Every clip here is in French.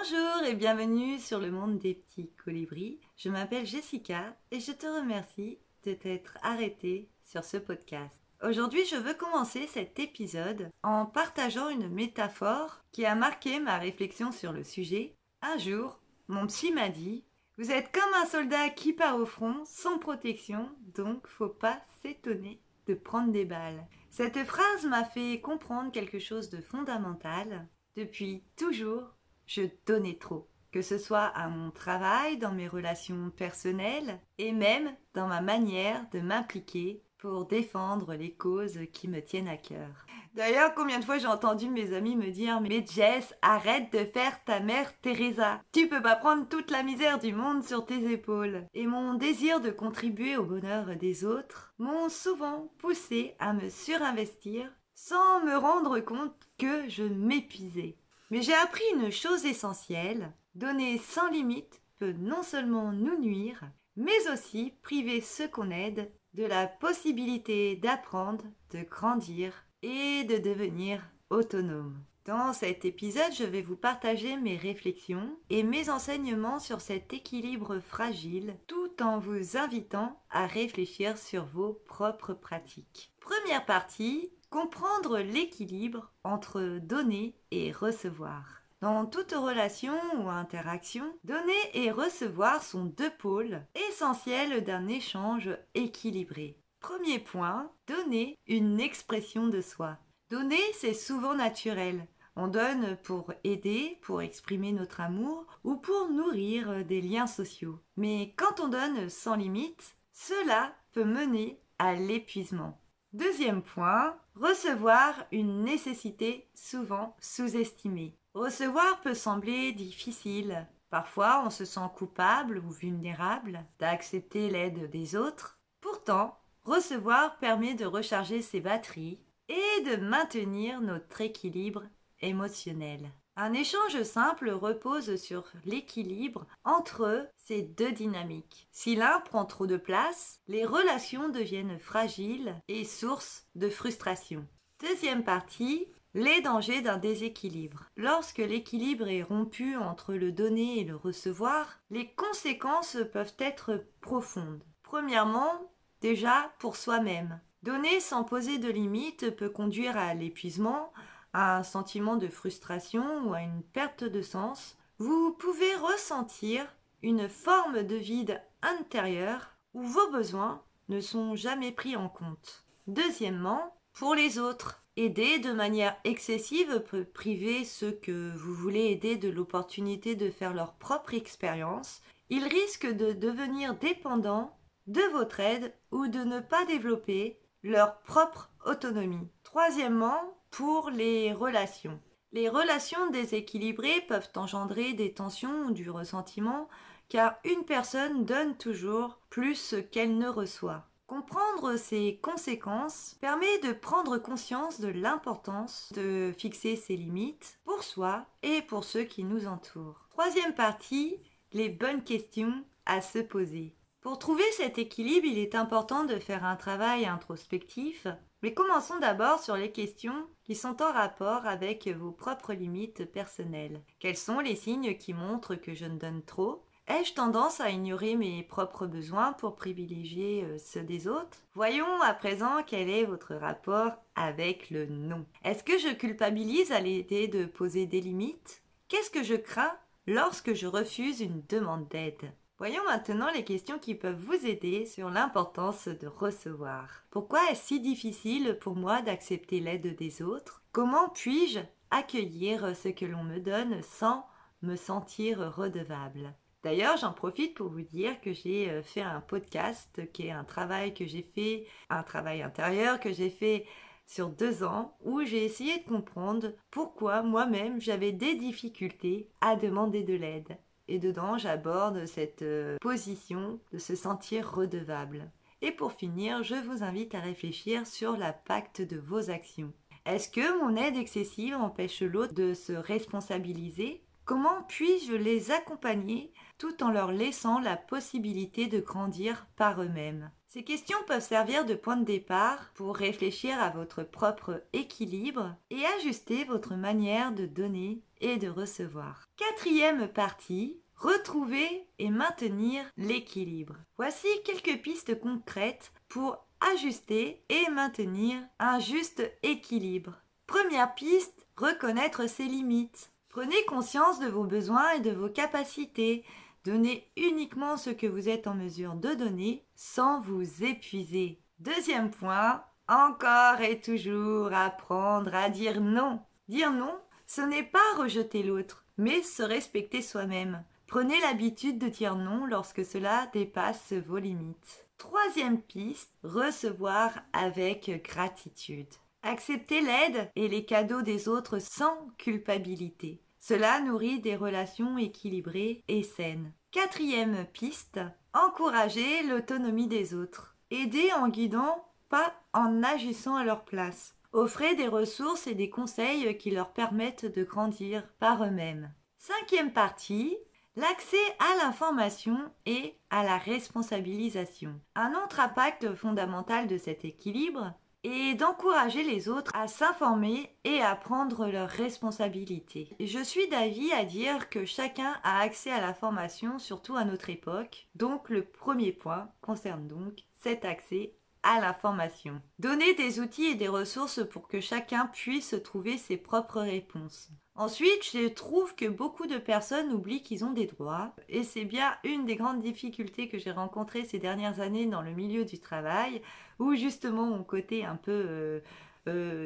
Bonjour et bienvenue sur le monde des petits colibris. Je m'appelle Jessica et je te remercie de t'être arrêtée sur ce podcast. Aujourd'hui, je veux commencer cet épisode en partageant une métaphore qui a marqué ma réflexion sur le sujet. Un jour, mon psy m'a dit « Vous êtes comme un soldat qui part au front sans protection, donc faut pas s'étonner de prendre des balles. » Cette phrase m'a fait comprendre quelque chose de fondamental. Depuis toujours, je donnais trop, que ce soit à mon travail, dans mes relations personnelles et même dans ma manière de m'impliquer pour défendre les causes qui me tiennent à cœur. D'ailleurs, combien de fois j'ai entendu mes amis me dire « Mais Jess, arrête de faire ta mère Teresa. Tu peux pas prendre toute la misère du monde sur tes épaules. » Et mon désir de contribuer au bonheur des autres m'ont souvent poussé à me surinvestir sans me rendre compte que je m'épuisais. Mais j'ai appris une chose essentielle, donner sans limite peut non seulement nous nuire, mais aussi priver ceux qu'on aide de la possibilité d'apprendre, de grandir et de devenir autonome. Dans cet épisode, je vais vous partager mes réflexions et mes enseignements sur cet équilibre fragile, tout en vous invitant à réfléchir sur vos propres pratiques. Première partie, comprendre l'équilibre entre donner et recevoir. Dans toute relation ou interaction, donner et recevoir sont deux pôles essentiels d'un échange équilibré. Premier point, donner une expression de soi. Donner, c'est souvent naturel. On donne pour aider, pour exprimer notre amour ou pour nourrir des liens sociaux. Mais quand on donne sans limite, cela peut mener à l'épuisement. Deuxième point, recevoir une nécessité souvent sous-estimée. Recevoir peut sembler difficile. Parfois, on se sent coupable ou vulnérable d'accepter l'aide des autres. Pourtant, recevoir permet de recharger ses batteries et de maintenir notre équilibre émotionnel. Un échange simple repose sur l'équilibre entre ces deux dynamiques. Si l'un prend trop de place, les relations deviennent fragiles et source de frustration. Deuxième partie, les dangers d'un déséquilibre. Lorsque l'équilibre est rompu entre le donner et le recevoir, les conséquences peuvent être profondes. Premièrement, déjà pour soi-même. Donner sans poser de limites peut conduire à l'épuisement, à un sentiment de frustration ou à une perte de sens. Vous pouvez ressentir une forme de vide intérieur où vos besoins ne sont jamais pris en compte. Deuxièmement, pour les autres, aider de manière excessive peut priver ceux que vous voulez aider de l'opportunité de faire leur propre expérience. Ils risquent de devenir dépendants de votre aide ou de ne pas développer leur propre autonomie. Troisièmement, pour les relations. Les relations déséquilibrées peuvent engendrer des tensions ou du ressentiment car une personne donne toujours plus qu'elle ne reçoit. Comprendre ces conséquences permet de prendre conscience de l'importance de fixer ses limites pour soi et pour ceux qui nous entourent. Troisième partie, les bonnes questions à se poser. Pour trouver cet équilibre, il est important de faire un travail introspectif, mais commençons d'abord sur les questions qui sont en rapport avec vos propres limites personnelles. Quels sont les signes qui montrent que je ne donne trop ? Ai-je tendance à ignorer mes propres besoins pour privilégier ceux des autres ? Voyons à présent quel est votre rapport avec le non. Est-ce que je culpabilise à l'idée de poser des limites ? Qu'est-ce que je crains lorsque je refuse une demande d'aide ? Voyons maintenant les questions qui peuvent vous aider sur l'importance de recevoir. Pourquoi est-ce si difficile pour moi d'accepter l'aide des autres ? Comment puis-je accueillir ce que l'on me donne sans me sentir redevable ? D'ailleurs, j'en profite pour vous dire que j'ai fait un podcast qui est un travail que j'ai fait, un travail intérieur que j'ai fait sur 2 ans où j'ai essayé de comprendre pourquoi moi-même j'avais des difficultés à demander de l'aide. Et dedans, j'aborde cette position de se sentir redevable. Et pour finir, je vous invite à réfléchir sur l'impact de vos actions. Est-ce que mon aide excessive empêche l'autre de se responsabiliser ? Comment puis-je les accompagner tout en leur laissant la possibilité de grandir par eux-mêmes ? Ces questions peuvent servir de point de départ pour réfléchir à votre propre équilibre et ajuster votre manière de donner et de recevoir. Quatrième partie, retrouver et maintenir l'équilibre. Voici quelques pistes concrètes pour ajuster et maintenir un juste équilibre. Première piste, reconnaître ses limites. Prenez conscience de vos besoins et de vos capacités. Donnez uniquement ce que vous êtes en mesure de donner sans vous épuiser. Deuxième point, encore et toujours apprendre à dire non. Dire non, ce n'est pas rejeter l'autre, mais se respecter soi-même. Prenez l'habitude de dire non lorsque cela dépasse vos limites. Troisième piste, recevoir avec gratitude. Accepter l'aide et les cadeaux des autres sans culpabilité. Cela nourrit des relations équilibrées et saines. Quatrième piste, encourager l'autonomie des autres. Aider en guidant, pas en agissant à leur place. Offrez des ressources et des conseils qui leur permettent de grandir par eux-mêmes. Cinquième partie, l'accès à l'information et à la responsabilisation. Un autre impact fondamental de cet équilibre est d'encourager les autres à s'informer et à prendre leurs responsabilités. Je suis d'avis à dire que chacun a accès à l'information, surtout à notre époque. Donc le premier point concerne donc cet accès à l'information. Donner des outils et des ressources pour que chacun puisse trouver ses propres réponses. Ensuite, je trouve que beaucoup de personnes oublient qu'ils ont des droits et c'est bien une des grandes difficultés que j'ai rencontrées ces dernières années dans le milieu du travail où justement mon côté un peu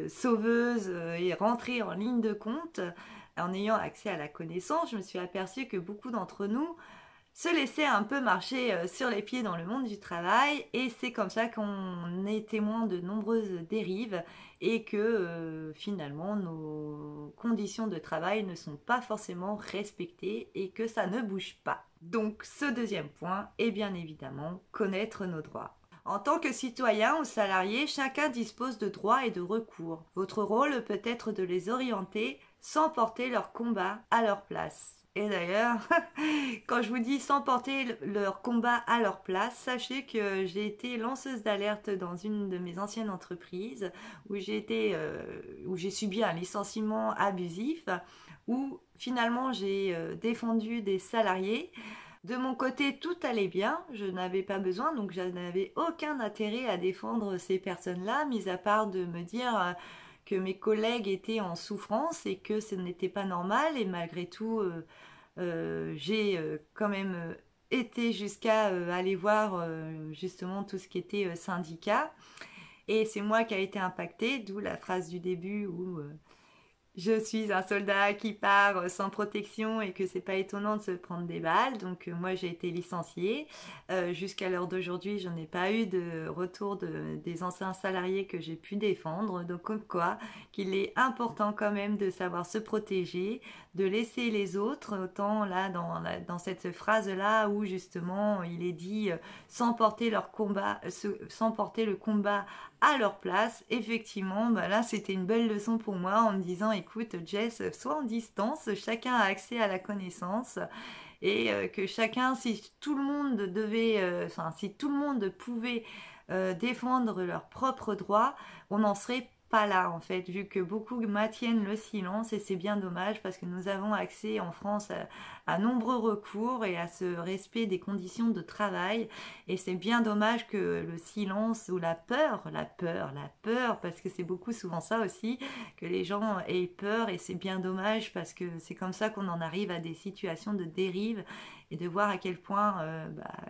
sauveuse est rentré en ligne de compte. En ayant accès à la connaissance, je me suis aperçue que beaucoup d'entre nous se laisser un peu marcher sur les pieds dans le monde du travail et c'est comme ça qu'on est témoin de nombreuses dérives et que finalement nos conditions de travail ne sont pas forcément respectées et que ça ne bouge pas. Donc ce deuxième point est bien évidemment connaître nos droits. En tant que citoyen ou salarié, chacun dispose de droits et de recours. Votre rôle peut être de les orienter sans porter leur combat à leur place. Et d'ailleurs, quand je vous dis sans porter leur combat à leur place, sachez que j'ai été lanceuse d'alerte dans une de mes anciennes entreprises où j'ai subi un licenciement abusif, où finalement j'ai défendu des salariés. De mon côté, tout allait bien, je n'avais pas besoin, donc je n'avais aucun intérêt à défendre ces personnes-là, mis à part de me dire que mes collègues étaient en souffrance et que ce n'était pas normal et malgré tout j'ai quand même été jusqu'à aller voir justement tout ce qui était syndicat et c'est moi qui a été impactée, d'où la phrase du début où je suis un soldat qui part sans protection et que c'est pas étonnant de se prendre des balles. Donc moi j'ai été licenciée. Jusqu'à l'heure d'aujourd'hui, je n'ai pas eu de retour des anciens salariés que j'ai pu défendre. Donc comme quoi qu'il est important quand même de savoir se protéger, de laisser les autres, autant là dans cette phrase-là où justement il est dit sans porter leur combat, sans porter le combat à leur place. Effectivement, bah là c'était une belle leçon pour moi en me disant écoute Jess, sois en distance, chacun a accès à la connaissance et que chacun, si tout le monde devait, si tout le monde pouvait défendre leurs propres droits, on n'en serait pas là en fait, vu que beaucoup maintiennent le silence et c'est bien dommage parce que nous avons accès en France à nombreux recours et à ce respect des conditions de travail et c'est bien dommage que le silence ou la peur, parce que c'est beaucoup souvent ça aussi, que les gens aient peur et c'est bien dommage parce que c'est comme ça qu'on en arrive à des situations de dérive et de voir à quel point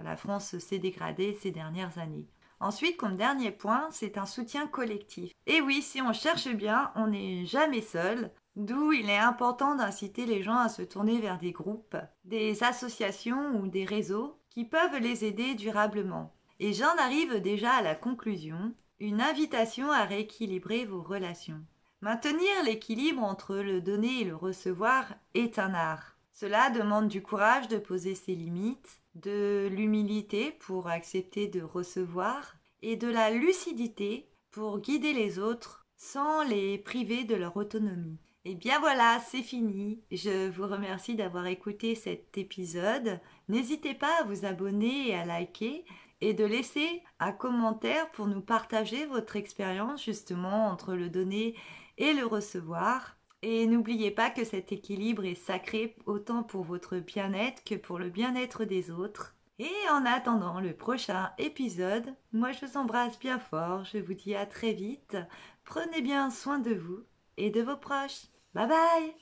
la France s'est dégradée ces dernières années. Ensuite, comme dernier point, c'est un soutien collectif. Et oui, si on cherche bien, on n'est jamais seul, d'où il est important d'inciter les gens à se tourner vers des groupes, des associations ou des réseaux qui peuvent les aider durablement. Et j'en arrive déjà à la conclusion, une invitation à rééquilibrer vos relations. Maintenir l'équilibre entre le donner et le recevoir est un art. Cela demande du courage de poser ses limites, de l'humilité pour accepter de recevoir et de la lucidité pour guider les autres sans les priver de leur autonomie. Et bien voilà, c'est fini. Je vous remercie d'avoir écouté cet épisode. N'hésitez pas à vous abonner et à liker et de laisser un commentaire pour nous partager votre expérience justement entre le donner et le recevoir. Et n'oubliez pas que cet équilibre est sacré autant pour votre bien-être que pour le bien-être des autres. Et en attendant le prochain épisode, moi je vous embrasse bien fort, je vous dis à très vite, prenez bien soin de vous et de vos proches. Bye bye!